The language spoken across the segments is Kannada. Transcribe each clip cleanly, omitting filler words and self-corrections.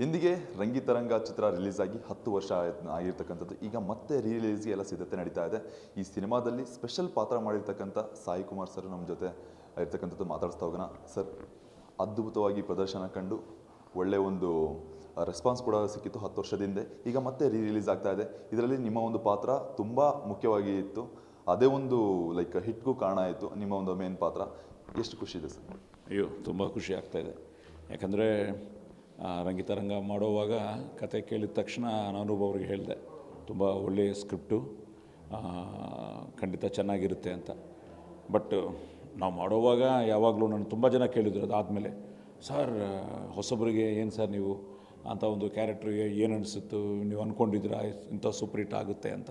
ಇಂದಿಗೆ ರಂಗಿತರಂಗ ಚಿತ್ರ ರಿಲೀಸ್ ಆಗಿ 10 ವರ್ಷ ಆಗಿರ್ತಕ್ಕಂಥದ್ದು. ಈಗ ಮತ್ತೆ ರಿಲೀಸ್ಗೆ ಎಲ್ಲ ಸಿದ್ಧತೆ ನಡೀತಾ ಇದೆ. ಈ ಸಿನಿಮಾದಲ್ಲಿ ಸ್ಪೆಷಲ್ ಪಾತ್ರ ಮಾಡಿರ್ತಕ್ಕಂಥ ಸಾಯಿ ಕುಮಾರ್ ಸರ್ ನಮ್ಮ ಜೊತೆ ಇರ್ತಕ್ಕಂಥದ್ದು ಮಾತಾಡಿಸ್ತಾ ಹೋಗೋಣ. ಸರ್, ಅದ್ಭುತವಾಗಿ ಪ್ರದರ್ಶನ ಕಂಡು ಒಳ್ಳೆ ಒಂದು ರೆಸ್ಪಾನ್ಸ್ ಕೂಡ ಸಿಕ್ಕಿತ್ತು 10 ವರ್ಷದಿಂದ. ಈಗ ಮತ್ತೆ ರಿಲೀಸ್ ಆಗ್ತಾ ಇದೆ. ಇದರಲ್ಲಿ ನಿಮ್ಮ ಒಂದು ಪಾತ್ರ ತುಂಬ ಮುಖ್ಯವಾಗಿ ಇತ್ತು. ಅದೇ ಒಂದು ಹಿಟ್ಗೂ ಕಾರಣ ಆಯಿತು ನಿಮ್ಮ ಒಂದು ಮೇನ್ ಪಾತ್ರ. ಎಷ್ಟು ಖುಷಿ ಇದೆ ಸರ್? ಅಯ್ಯೋ, ತುಂಬ ಖುಷಿ ಆಗ್ತಾಯಿದೆ. ಯಾಕಂದರೆ ರಂಗಿತರಂಗ ಮಾಡುವಾಗ ಕತೆ ಕೇಳಿದ ತಕ್ಷಣ ನಾನು ಅವ್ರಿಗೆ ಹೇಳಿದೆ, ತುಂಬ ಒಳ್ಳೆಯ ಸ್ಕ್ರಿಪ್ಟು, ಖಂಡಿತ ಚೆನ್ನಾಗಿರುತ್ತೆ ಅಂತ. ಬಟ್ ನಾವು ಮಾಡೋವಾಗ ಯಾವಾಗಲೂ ನಾನು ತುಂಬ ಜನ ಕೇಳಿದ್ರು ಅದಾದಮೇಲೆ, ಸರ್ ಹೊಸಬರಿಗೆ ಏನು ಸರ್ ನೀವು ಅಂತ ಒಂದು ಕ್ಯಾರೆಕ್ಟ್ರಿಗೆ ಏನು ಅನಿಸುತ್ತು, ನೀವು ಅಂದ್ಕೊಂಡಿದ್ದೀರಾ ಇಂಥ ಸೂಪರ್ ಹಿಟ್ ಆಗುತ್ತೆ ಅಂತ.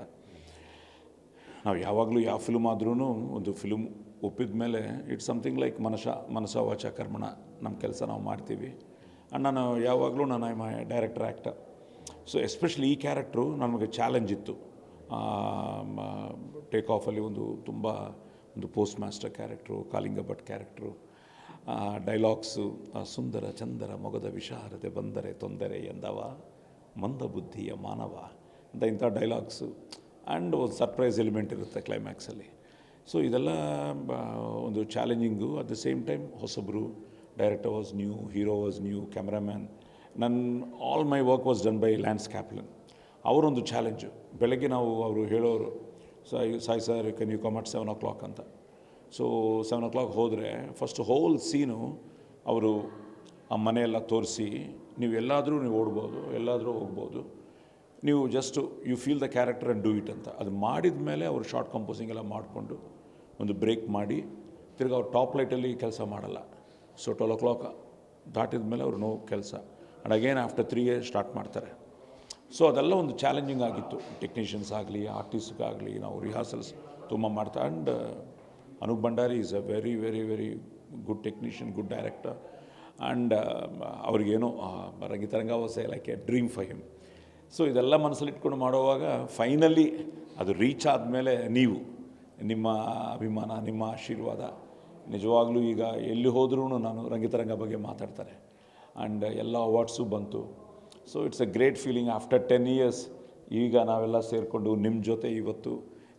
ನಾವು ಯಾವಾಗಲೂ ಯಾವ ಫಿಲ್ಮ್ ಆದ್ರೂ ಒಂದು ಫಿಲ್ಮ್ ಒಪ್ಪಿದ ಮೇಲೆ ಇಟ್ಸ್ ಸಮಥಿಂಗ್ ಲೈಕ್ ಮನಸ ವಾಚ ಕರ್ಮಣ, ನಮ್ಮ ಕೆಲಸ ನಾವು ಮಾಡ್ತೀವಿ. ಆ್ಯಂಡ್ ನಾನು ಯಾವಾಗಲೂ I my director actor. So especially ಈ ಕ್ಯಾರೆಕ್ಟ್ರು ನಮಗೆ ಚಾಲೆಂಜ್ ಇತ್ತು. ಟೇಕ್ ಆಫಲ್ಲಿ ಒಂದು post master character, Kalinga Bhat character, dialogues, ಸುಂದರ ಚಂದರ ಮೊಗದ ವಿಶಾರದೆ ಬಂದರೆ ತೊಂದರೆ ಎಂದವ ಮಂದ ಬುದ್ಧಿಯ ಮಾನವ ಅಂತ ಇಂಥ ಡೈಲಾಗ್ಸು. ಆ್ಯಂಡ್ ಒಂದು ಸರ್ಪ್ರೈಸ್ ಎಲಿಮೆಂಟ್ ಇರುತ್ತೆ ಕ್ಲೈಮ್ಯಾಕ್ಸಲ್ಲಿ. ಸೊ ಇದೆಲ್ಲ ಒಂದು challenging. At the same time ಹೊಸಬ್ರು, director was new, hero was new, cameraman. All my work was done by Lance Kaplan. ಅವರೊಂದು ಚಾಲೆಂಜು. ಬೆಳಗ್ಗೆ ಅವರು ಹೇಳೋರು, Sai sir can you come at 7 o'clock ಅಂತ. ಸೊ 7 o'clock ಹೋದರೆ ಫಸ್ಟ್ ಹೋಲ್ ಸೀನು ಅವರು ಆ ಮನೆಯೆಲ್ಲ ತೋರಿಸಿ, ನೀವು ಓಡ್ಬೋದು, ಎಲ್ಲಾದರೂ ಹೋಗ್ಬೋದು, ನೀವು just you feel the character and do it ಅಂತ. ಅದು ಮಾಡಿದ ಮೇಲೆ ಅವರು ಶಾರ್ಟ್ ಕಂಪೋಸಿಂಗ್ ಎಲ್ಲ ಮಾಡಿಕೊಂಡು ಒಂದು ಬ್ರೇಕ್ ಮಾಡಿ ತಿರ್ಗಿ ಅವ್ರು ಟಾಪ್ ಲೈಟಲ್ಲಿ ಕೆಲಸ ಮಾಡಲ್ಲ. ಸೊ 12 o'clock ದಾಟಿದ ಮೇಲೆ ಅವ್ರು ನೋ ಕೆಲಸ. And again after 3 years start ಮಾಡ್ತಾರೆ. ಸೊ ಅದೆಲ್ಲ ಒಂದು ಚಾಲೆಂಜಿಂಗ್ ಆಗಿತ್ತು. ಟೆಕ್ನಿಷಿಯನ್ಸ್ ಆಗಲಿ, ಆರ್ಟಿಸ್ಟ್ಗಾಗಲಿ, ನಾವು ರಿಹರ್ಸಲ್ಸ್ ತುಂಬ ಮಾಡ್ತಾ. And Anoop Bhandari is a very very very good technician, good director. And ಅವ್ರಿಗೇನೋ Rangitaranga was like a dream for him. So ಇದೆಲ್ಲ ಮನಸ್ಸಲ್ಲಿ ಇಟ್ಕೊಂಡು ಮಾಡುವಾಗ ಫೈನಲಿ ಅದು ರೀಚ್ ಆದಮೇಲೆ ನಿಮ್ಮ ಅಭಿಮಾನ, ನಿಮ್ಮ ಆಶೀರ್ವಾದ ನಿಜವಾಗ್ಲೂ ಈಗ ಎಲ್ಲಿ ಹೋದ್ರೂ ನಾನು ರಂಗಿತರಂಗ ಬಗ್ಗೆ ಮಾತಾಡ್ತಾರೆ. ಆ್ಯಂಡ್ ಎಲ್ಲ ಅವಾರ್ಡ್ಸು ಬಂತು. So it's A great feeling after 10 years. ಈಗ ನಾವೆಲ್ಲ ಸೇರಿಕೊಂಡು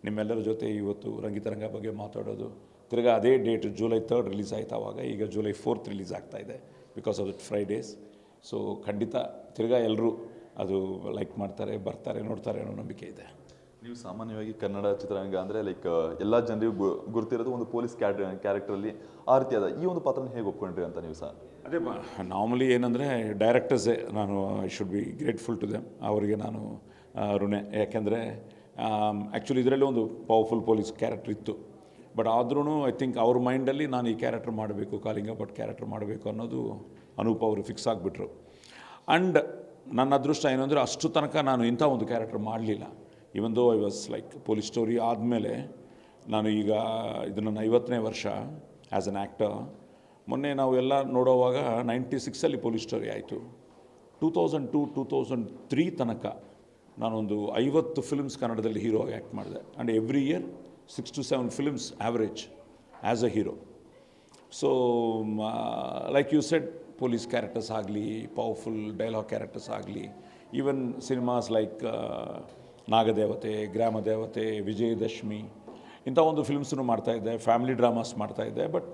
ನಿಮ್ಮೆಲ್ಲರ ಜೊತೆ ಇವತ್ತು ರಂಗಿತರಂಗ ಬಗ್ಗೆ ಮಾತಾಡೋದು. ತಿರ್ಗಿ ಅದೇ ಡೇಟ್ July 3rd ರಿಲೀಸ್ ಆಯ್ತು. ಆವಾಗ ಈಗ July 4th ರಿಲೀಸ್ ಆಗ್ತಾಯಿದೆ because of it Fridays. So ಖಂಡಿತ ತಿರ್ಗಿ ಎಲ್ಲರೂ ಅದು ಲೈಕ್ ಮಾಡ್ತಾರೆ, ಬರ್ತಾರೆ, ನೋಡ್ತಾರೆ ಅನ್ನೋ ನಂಬಿಕೆ ಇದೆ. ನೀವು ಸಾಮಾನ್ಯವಾಗಿ ಕನ್ನಡ ಚಿತ್ರರಂಗ ಅಂದರೆ ಎಲ್ಲ ಜನರಿಗೂ ಗುರ್ತಿರೋದು ಒಂದು ಪೊಲೀಸ್ ಕ್ಯಾರೆಕ್ಟ್ರಲ್ಲಿ. ಆ ರೀತಿಯಾದ ಈ ಒಂದು ಪಾತ್ರನ ಹೇಗೆ ಒಪ್ಕೊಂಡ್ರಿ ಅಂತ ನೀವು ಸಹ? ಅದೇ ನಾರ್ಮಲಿ ಏನಂದರೆ ಡೈರೆಕ್ಟರ್ಸೇ ನಾನು I should be grateful to them. ಅವರಿಗೆ ನಾನು ಋಣೆ. ಯಾಕೆಂದರೆ ಆ್ಯಕ್ಚುಲಿ ಇದರಲ್ಲಿ ಒಂದು ಪವರ್ಫುಲ್ ಪೊಲೀಸ್ ಕ್ಯಾರೆಕ್ಟರ್ ಇತ್ತು. ಬಟ್ ಆದ್ರೂ ಐ ಥಿಂಕ್ ಅವ್ರ ಮೈಂಡಲ್ಲಿ ನಾನು ಈ ಕ್ಯಾರೆಕ್ಟರ್ ಮಾಡಬೇಕು, ಕಾಲಿಂಗ ಭಟ್ ಕ್ಯಾರೆಕ್ಟರ್ ಮಾಡಬೇಕು ಅನ್ನೋದು ಅನೂಪ್ ಅವರು ಫಿಕ್ಸ್ ಆಗಿಬಿಟ್ರು. ಆ್ಯಂಡ್ ನನ್ನ ಅದೃಷ್ಟ ಏನು ಅಂದರೆ ಅಷ್ಟು ತನಕ ನಾನು ಇಂಥ ಒಂದು ಕ್ಯಾರೆಕ್ಟರ್ ಮಾಡಲಿಲ್ಲ. Even though I was like police story ಆದಮೇಲೆ ನಾನು ಈಗ ಇದು ನನ್ನ 50ನೇ ವರ್ಷ ಆ್ಯಸ್ ಅನ್ ಆ್ಯಕ್ಟರ್. ಮೊನ್ನೆ ನಾವು ಎಲ್ಲ ನೋಡೋವಾಗ 96 ಪೊಲೀಸ್ ಸ್ಟೋರಿ ಆಯಿತು. 2002, 2003 ತನಕ ನಾನೊಂದು 50 ಫಿಲ್ಮ್ಸ್ ಕನ್ನಡದಲ್ಲಿ ಹೀರೋ ಆಗಿ ಆ್ಯಕ್ಟ್ ಮಾಡಿದೆ. And every year 6 to 7 films average as a hero. So like you said, police characters ಆಗಲಿ, ಪವರ್ಫುಲ್ ಡೈಲಾಗ್ ಕ್ಯಾರೆಕ್ಟರ್ಸ್ ಆಗಲಿ, even cinemas like Nagadevathe, Gramadevathe, Vijayadashami, ಇಂಥ ಒಂದು ಫಿಲ್ಮ್ಸನ್ನು ಮಾಡ್ತಾಯಿದ್ದೆ. ಫ್ಯಾಮಿಲಿ ಡ್ರಾಮಾಸ್ ಮಾಡ್ತಾಯಿದ್ದೆ. But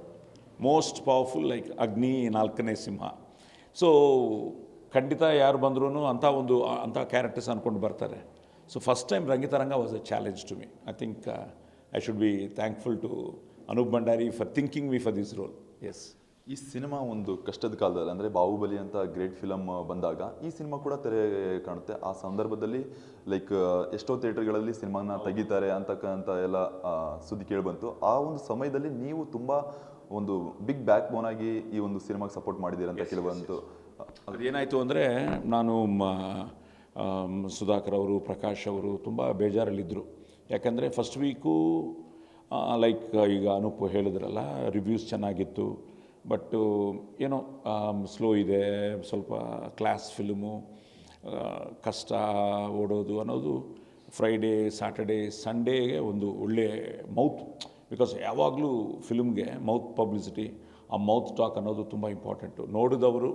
most powerful like Agni, 4ನೇ ಸಿಂಹ. ಸೊ ಖಂಡಿತ ಯಾರು ಬಂದ್ರೂ ಅಂಥ ಕ್ಯಾರೆಕ್ಟರ್ಸ್ ಅಂದ್ಕೊಂಡು ಬರ್ತಾರೆ. So first time Rangitaranga was a challenge to me. I think I should be thankful to Anup Bhandari for thinking me for this role. Yes. ಈ ಸಿನಿಮಾ ಒಂದು ಕಷ್ಟದ ಕಾಲದಲ್ಲಿ, ಅಂದರೆ ಬಾಹುಬಲಿ ಅಂತ ಗ್ರೇಟ್ ಫಿಲಮ್ ಬಂದಾಗ ಈ ಸಿನಿಮಾ ಕೂಡ ತೆರೆ ಕಾಣುತ್ತೆ. ಆ ಸಂದರ್ಭದಲ್ಲಿ ಎಷ್ಟೋ ಥಿಯೇಟರ್ಗಳಲ್ಲಿ ಸಿನಿಮಾನ ತೆಗಿತಾರೆ ಅಂತಕ್ಕಂಥ ಎಲ್ಲ ಸುದ್ದಿ ಕೇಳಿಬಂತು. ಆ ಒಂದು ಸಮಯದಲ್ಲಿ ನೀವು ತುಂಬ ಒಂದು ಬಿಗ್ ಬ್ಯಾಕ್ ಬೋನ್ ಆಗಿ ಈ ಒಂದು ಸಿನಿಮಾಗೆ ಸಪೋರ್ಟ್ ಮಾಡಿದ್ದೀರಿ ಅಂತ ಕೇಳಿಬಂತು. ಅದೇನಾಯಿತು ಅಂದರೆ, ನಾನು ಸುಧಾಕರ್ ಅವರು, ಪ್ರಕಾಶ್ ಅವರು ತುಂಬ ಬೇಜಾರಲ್ಲಿದ್ದರು. ಯಾಕಂದರೆ ಫಸ್ಟ್ ವೀಕು ಈಗ ಅನೂಪ್ ಹೇಳಿದ್ರಲ್ಲ, ರಿವ್ಯೂಸ್ ಚೆನ್ನಾಗಿತ್ತು. ಬಟ್ಟು ಏನೋ ಸ್ಲೋ ಇದೆ, ಸ್ವಲ್ಪ ಕ್ಲಾಸ್ ಫಿಲ್ಮು, ಕಷ್ಟ ಓಡೋದು ಅನ್ನೋದು. ಫ್ರೈಡೇ, ಸ್ಯಾಟರ್ಡೇ, ಸಂಡೇಗೆ ಒಂದು ಒಳ್ಳೆಯ ಮೌತ್. ಬಿಕಾಸ್ ಯಾವಾಗಲೂ ಫಿಲ್ಮ್ಗೆ ಮೌತ್ ಪಬ್ಲಿಸಿಟಿ, ಆ ಮೌತ್ ಟಾಕ್ ಅನ್ನೋದು ತುಂಬ ಇಂಪಾರ್ಟೆಂಟು. ನೋಡಿದವರು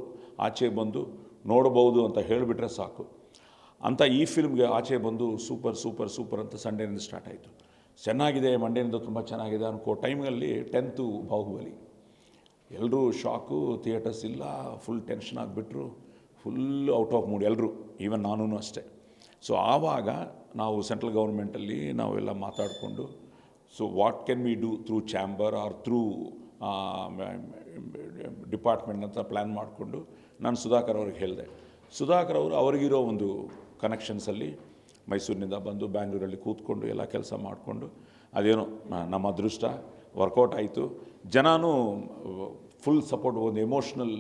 ಆಚೆ ಬಂದು ನೋಡ್ಬೋದು ಅಂತ ಹೇಳಿಬಿಟ್ರೆ ಸಾಕು. ಅಂತ ಈ ಫಿಲ್ಮ್ಗೆ ಆಚೆ ಬಂದು ಸೂಪರ್ ಸೂಪರ್ ಸೂಪರ್ ಅಂತ ಸಂಡೇನಿಂದ ಸ್ಟಾರ್ಟ್ ಆಯಿತು. ಚೆನ್ನಾಗಿದೆ, ಮಂಡೇನಿಂದ ತುಂಬ ಚೆನ್ನಾಗಿದೆ ಅನ್ಕೋ ಟೈಮಲ್ಲಿ 10th ಬಾಹುಬಲಿ, ಎಲ್ಲರೂ ಶಾಕು, ಥಿಯೇಟರ್ಸ್ ಇಲ್ಲ, ಫುಲ್ ಟೆನ್ಷನ್ ಆಗಿಬಿಟ್ರು, ಫುಲ್ ಔಟ್ ಆಫ್ ಮೂಡ್ ಎಲ್ಲರೂ, ಈವನ್ ನಾನೂ ಅಷ್ಟೇ. ಸೊ ಆವಾಗ ನಾವು ಸೆಂಟ್ರಲ್ ಗೌರ್ಮೆಂಟಲ್ಲಿ ನಾವೆಲ್ಲ ಮಾತಾಡಿಕೊಂಡು, so what can we do through chamber or through department ಅಂತ ಪ್ಲ್ಯಾನ್ ಮಾಡಿಕೊಂಡು ನಾನು ಸುಧಾಕರ್ ಅವ್ರಿಗೆ ಹೇಳಿದೆ. ಸುಧಾಕರ್ ಅವರು ಅವ್ರಿಗಿರೋ ಒಂದು ಕನೆಕ್ಷನ್ಸಲ್ಲಿ ಮೈಸೂರಿನಿಂದ ಬಂದು ಬ್ಯಾಂಗ್ಳೂರಲ್ಲಿ ಕೂತ್ಕೊಂಡು ಎಲ್ಲ ಕೆಲಸ ಮಾಡಿಕೊಂಡು ಅದೇನೋ ನಮ್ಮ ಅದೃಷ್ಟ ವರ್ಕೌಟ್ ಆಯಿತು. ಜನನೂ ಫುಲ್ ಸಪೋರ್ಟ್, ಒಂದು ಎಮೋಷ್ನಲ್,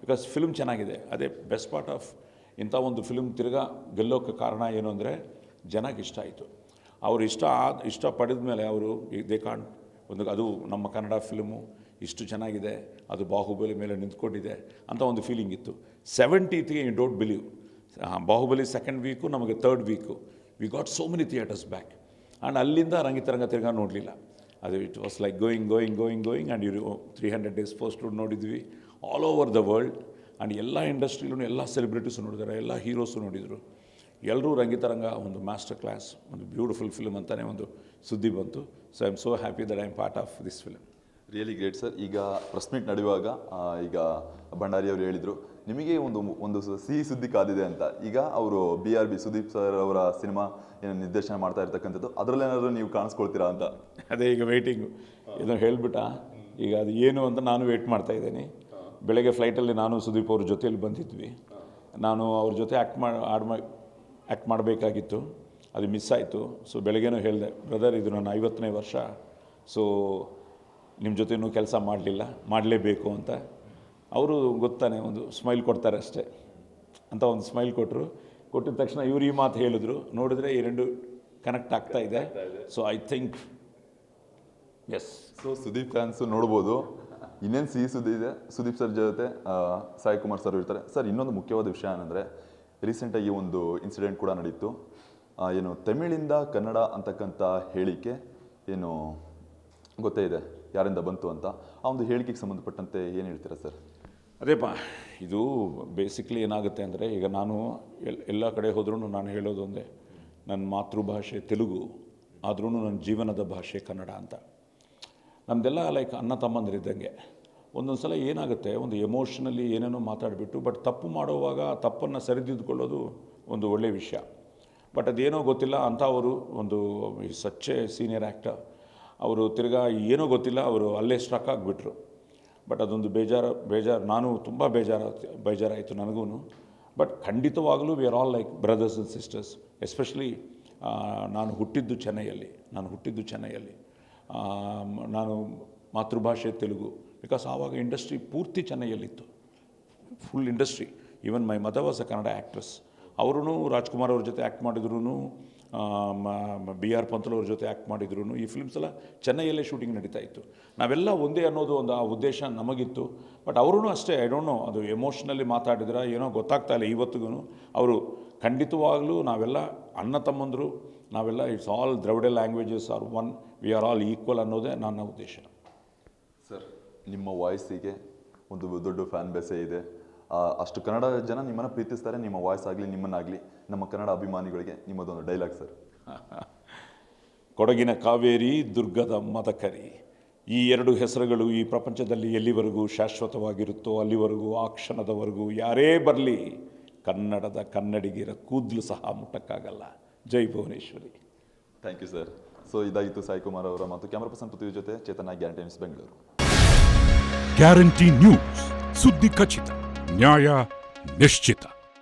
ಬಿಕಾಸ್ ಫಿಲ್ಮ್ ಚೆನ್ನಾಗಿದೆ. ಅದೇ ಬೆಸ್ಟ್ ಪಾರ್ಟ್ ಆಫ್ ಇಂಥ ಒಂದು ಫಿಲ್ಮ್ ತಿರ್ಗಾ ಗೆಲ್ಲೋಕ್ಕೆ ಕಾರಣ ಏನು ಅಂದರೆ ಜನಕ್ಕೆ ಇಷ್ಟ ಆಯಿತು. ಅವರು ಇಷ್ಟ ಪಡೆದ ಮೇಲೆ ಅವರು ದೇ ಕಾಂಟ್ ಒಂದು ಅದು ನಮ್ಮ ಕನ್ನಡ ಫಿಲ್ಮು ಇಷ್ಟು ಚೆನ್ನಾಗಿದೆ, ಅದು ಬಾಹುಬಲಿ ಮೇಲೆ ನಿಂತ್ಕೊಂಡಿದೆ ಅಂತ ಒಂದು ಫೀಲಿಂಗ್ ಇತ್ತು. 70th you don't believe, Baahubali 2nd week ನಮಗೆ 3rd week we got so many theaters back. And ಅಲ್ಲಿಂದ ರಂಗಿತರಂಗ ತಿರ್ಗಾ ನೋಡಲಿಲ್ಲ. ಅದು it was like going and ಇವರು 300 days ಫಸ್ಟ್ ನೋಡಿದ್ವಿ all over the world. And ಎಲ್ಲ ಇಂಡಸ್ಟ್ರಿಲೂ ಎಲ್ಲ ಸೆಲೆಬ್ರಿಟೀಸು ನೋಡಿದ್ದಾರೆ, ಎಲ್ಲ ಹೀರೋಸು ನೋಡಿದರು. ಎಲ್ಲರೂ ರಂಗಿತರಂಗ ಒಂದು ಮಾಸ್ಟರ್ ಕ್ಲಾಸ್, ಒಂದು ಬ್ಯೂಟಿಫುಲ್ ಫಿಲ್ಮ್ ಅಂತಲೇ ಒಂದು ಸುದ್ದಿ ಬಂತು. So I am so happy that I am part of this film. Really great sir. ಈಗ ಪ್ರೆಸ್ ಮೀಟ್ ನಡೆಯುವಾಗ ಈಗ ಭಂಡಾರಿ ಅವರು ಹೇಳಿದರು ನಿಮಗೆ ಒಂದು ಸಿಹಿ ಸುದ್ದಿ ಕಾದಿದೆ ಅಂತ. ಈಗ ಅವರು BRB ಸುದೀಪ್ ಸರ್ ಅವರ ಸಿನಿಮಾ ಏನು ನಿರ್ದೇಶನ ಮಾಡ್ತಾ ಇರ್ತಕ್ಕಂಥದ್ದು, ಅದರಲ್ಲೇನಾದರೂ ನೀವು ಕಾಣಿಸ್ಕೊಳ್ತೀರಾ ಅಂತ. ಅದೇ ಈಗ ವೆಯ್ಟಿಂಗು, ಇದನ್ನು ಹೇಳಿಬಿಟ್ಟ. ಈಗ ಅದು ಏನು ಅಂತ ನಾನು ವೆಯ್ಟ್ ಮಾಡ್ತಾ ಇದ್ದೀನಿ. ಬೆಳಗ್ಗೆ ಫ್ಲೈಟಲ್ಲಿ ನಾನು ಸುದೀಪ್ ಅವ್ರ ಜೊತೆಯಲ್ಲಿ ಬಂದಿದ್ವಿ. ನಾನು ಅವ್ರ ಜೊತೆ ಆ್ಯಕ್ಟ್ ಮಾಡಬೇಕಾಗಿತ್ತು, ಅದು ಮಿಸ್ ಆಯಿತು. ಸೊ ಬೆಳಗ್ಗೆನೂ ಹೇಳಿದೆ, ಬ್ರದರ್ ಇದು ನನ್ನ 50ನೇ ವರ್ಷ, ಸೊ ನಿಮ್ಮ ಜೊತೆನೂ ಕೆಲಸ ಮಾಡಲೇಬೇಕು ಅಂತ. ಅವರು ಗೊತ್ತಾನೆ ಒಂದು ಸ್ಮೈಲ್ ಕೊಡ್ತಾರೆ ಅಷ್ಟೇ ಅಂತ ಒಂದು ಸ್ಮೈಲ್ ಕೊಟ್ಟಿದ ತಕ್ಷಣ ಇವರು ಈ ಮಾತು ಹೇಳಿದ್ರು. ನೋಡಿದ್ರೆ ಈ ಎರಡು ಕನೆಕ್ಟ್ ಆಗ್ತಾ ಇದೆ. So I think yes. So Sudeep fans ನೋಡ್ಬೋದು. ಇನ್ನೇನು ಸಿಹಿ ಸುದ್ದಿ ಇದೆ, ಸುದೀಪ್ ಸರ್ ಜೊತೆ ಸಾಯಿ ಕುಮಾರ್ ಸರ್ ಇರ್ತಾರೆ. ಸರ್ ಇನ್ನೊಂದು ಮುಖ್ಯವಾದ ವಿಷಯ ಏನಂದರೆ, ರೀಸೆಂಟಾಗಿ ಒಂದು ಇನ್ಸಿಡೆಂಟ್ ಕೂಡ ನಡೀತು. ಏನು ತಮಿಳಿಂದ ಕನ್ನಡ ಅಂತಕ್ಕಂಥ ಹೇಳಿಕೆ ಏನು ಗೊತ್ತೇ ಇದೆ ಯಾರಿಂದ ಬಂತು ಅಂತ. ಆ ಒಂದು ಹೇಳಿಕೆಗೆ ಸಂಬಂಧಪಟ್ಟಂತೆ ಏನು ಹೇಳ್ತೀರಾ ಸರ್? ಅದೇಪ್ಪ, ಇದು ಬೇಸಿಕ್ಲಿ ಏನಾಗುತ್ತೆ ಅಂದರೆ, ಈಗ ನಾನು ಎಲ್ಲ ಕಡೆ ಹೋದ್ರೂ ನಾನು ಹೇಳೋದು ಒಂದೇ, ನನ್ನ ಮಾತೃಭಾಷೆ ತೆಲುಗು ಆದ್ರೂ ನನ್ನ ಜೀವನದ ಭಾಷೆ ಕನ್ನಡ ಅಂತ. ನಮ್ಮದೆಲ್ಲ ಲೈಕ್ ಅಣ್ಣ ತಮ್ಮಂದಿರಿದ್ದಂಗೆ. ಒಂದೊಂದು ಸಲ ಏನಾಗುತ್ತೆ, ಒಂದು ಎಮೋಷ್ನಲಿ ಏನೇನೋ ಮಾತಾಡಿಬಿಟ್ಟು, ಬಟ್ ತಪ್ಪು ಮಾಡುವಾಗ ಆ ತಪ್ಪನ್ನು ಸರಿದಿದ್ದುಕೊಳ್ಳೋದು ಒಂದು ಒಳ್ಳೆಯ ವಿಷಯ. ಬಟ್ ಅದೇನೋ ಗೊತ್ತಿಲ್ಲ ಅಂಥವರು ಒಂದು ಸಚ್ಚೆ ಸೀನಿಯರ್ ಆ್ಯಕ್ಟರ್, ಅವರು ತಿರ್ಗಾ ಏನೋ ಗೊತ್ತಿಲ್ಲ, ಅವರು ಅಲ್ಲೇ ಸ್ಟ್ರಕ್ ಆಗಿಬಿಟ್ರು. ಬಟ್ ಅದೊಂದು ಬೇಜಾರು ನಾನು ತುಂಬ ಬೇಜಾರಾಯಿತು ನನಗೂ. ಬಟ್ ಖಂಡಿತವಾಗಲೂ V are all like brothers and sisters. Especially ನಾನು ಹುಟ್ಟಿದ್ದು ಚೆನ್ನೈಯಲ್ಲಿ. ನಾನು ಮಾತೃಭಾಷೆ ತೆಲುಗು, ಬಿಕಾಸ್ ಆವಾಗ ಇಂಡಸ್ಟ್ರಿ ಪೂರ್ತಿ ಚೆನ್ನೈಯಲ್ಲಿತ್ತು, full industry. Even my mother was a Kannada actress. ಅವರೂ ರಾಜ್ಕುಮಾರ್ ಅವ್ರ ಜೊತೆ ಆ್ಯಕ್ಟ್ ಮಾಡಿದ್ರು, BR ಪಂತಲ್ ಅವ್ರ ಜೊತೆ ಆ್ಯಕ್ಟ್ ಮಾಡಿದ್ರು. ಈ ಫಿಲ್ಮ್ಸ್ ಎಲ್ಲ ಚೆನ್ನೈಯಲ್ಲೇ ಶೂಟಿಂಗ್ ನಡೀತಾ ಇತ್ತು. ನಾವೆಲ್ಲ ಒಂದೇ ಅನ್ನೋದು ಒಂದು ಆ ಉದ್ದೇಶ ನಮಗಿತ್ತು. ಬಟ್ ಅವರೂ ಅಷ್ಟೇ, ಐ ಡೋಂಟ್ ನೋ ಅದು ಎಮೋಷ್ನಲಿ ಮಾತಾಡಿದ್ರೆ ಏನೋ ಗೊತ್ತಾಗ್ತಾ ಇಲ್ಲ ಇವತ್ತಿಗೂ. ಅವರು ಖಂಡಿತವಾಗಲೂ ನಾವೆಲ್ಲ ಅಣ್ಣ ತಮ್ಮಂದರು, ನಾವೆಲ್ಲ it's all Dravida languages are one, we are all equal ಅನ್ನೋದೇ ನನ್ನ ಉದ್ದೇಶ. ಸರ್, ನಿಮ್ಮ ವಾಯ್ಸಿಗೆ ಒಂದು ದೊಡ್ಡ ಫ್ಯಾನ್ ಬೇಸೇ ಇದೆ. ಅಷ್ಟು ಕನ್ನಡ ಜನ ನಿಮ್ಮನ್ನು ಪ್ರೀತಿಸ್ತಾರೆ. ನಿಮ್ಮ ವಾಯ್ಸ್ ಆಗಲಿ ನಿಮ್ಮನ್ನಾಗಲಿ, ನಮ್ಮ ಕನ್ನಡ ಅಭಿಮಾನಿಗಳಿಗೆ ನಿಮ್ಮದೊಂದು ಡೈಲಾಗ್ ಸರ್. ಕೊಡಗಿನ ಕಾವೇರಿ, ದುರ್ಗದ ಮದಕರಿ, ಈ ಎರಡು ಹೆಸರುಗಳು ಈ ಪ್ರಪಂಚದಲ್ಲಿ ಎಲ್ಲಿವರೆಗೂ ಶಾಶ್ವತವಾಗಿರುತ್ತೋ ಅಲ್ಲಿವರೆಗೂ, ಆ ಕ್ಷಣದವರೆಗೂ ಯಾರೇ ಬರಲಿ ಕನ್ನಡದ ಕನ್ನಡಿಗರ ಕೂದಲು ಸಹ ಮುಟ್ಟಕ್ಕಾಗಲ್ಲ. ಜೈ Bhuvaneshwari. Thank you sir. So ಇದಾಗಿತ್ತು ಸಾಯಿ ಕುಮಾರ್ ಅವರ ಮತ್ತು ಕ್ಯಾಮರಾ ಪರ್ಸನ್ ಪೃಥ್ವಿ ಜೊತೆ Chetana, guarantee news Bengaluru. Guarantee news, ಸುದ್ದಿ ಖಚಿತ, ನ್ಯಾಯ ನಿಶ್ಚಿತ.